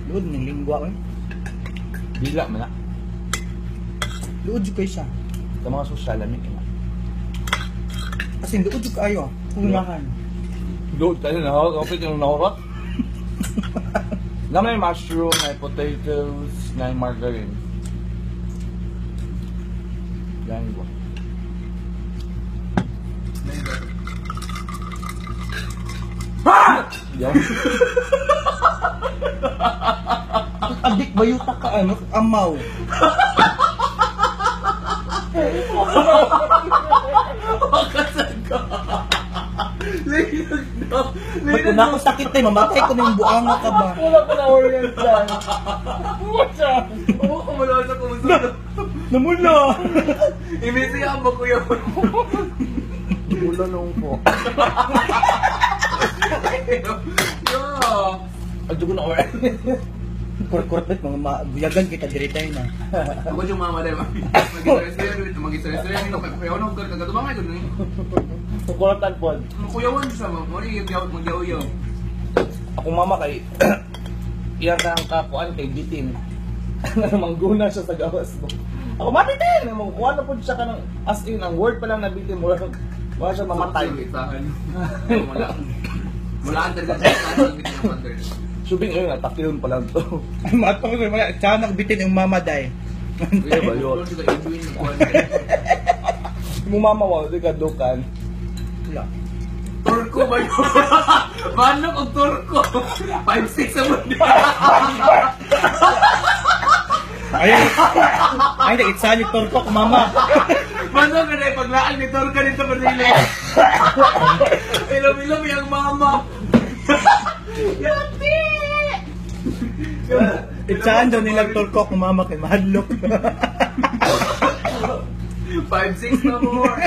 Luod ng lingwa ko. Bila man na. Luod yung kayo siya. Sa mga social, lamig na. Kasi luod yung kayo. Kulangan. Doon tayo na, kapit yung naurot. Na may mushroom, may potatoes, may margarine. Yan ko. Ha! Yan. Adik ba yung taka ano? Amaw. Ba't ko na ako sakit eh, mamatay ko na yung buanga ka ba? Wala ko na orient dyan. What's up? Oo, kumula sa kumusunod. Namula! Imisiyaan ba kuya mo? Mula nung po. Yeah. Adyo ko na orient. Korporate, mga buyagan kita diretay na. Ako yung mama dahil mag-istorya nito kaya ano ka kagatubangay ko ni. Sukuratan po. Kuyawan sa mo, rin mag-yaw-yaw. Ako mama kay iyang kang kakuan kay bitin. Mangguna siya sa gawas mo. Ako mabitin! Kuha na po siya ka ng as in, ang word pa lang na bitin mo. Wala siya mamatay. Mulaan talaga sa bitin ng mother. Subing ayun, atakilon pa lang to. Matong ko mga tiyanak bitin yung mama day. Kuya ba yun? Mo mama wala di ka dukan. Wala. Turko ba yun? Manok o turko? 5'6" sa mundi. Ay, nag-itsali torko ko mama. Manok na rin, paglaan ni turko dito pa nila. Ilom-ilom yung mama. Yati! Itsaan daw nilang torko ko mama kay mahadlok. 5'6" na more.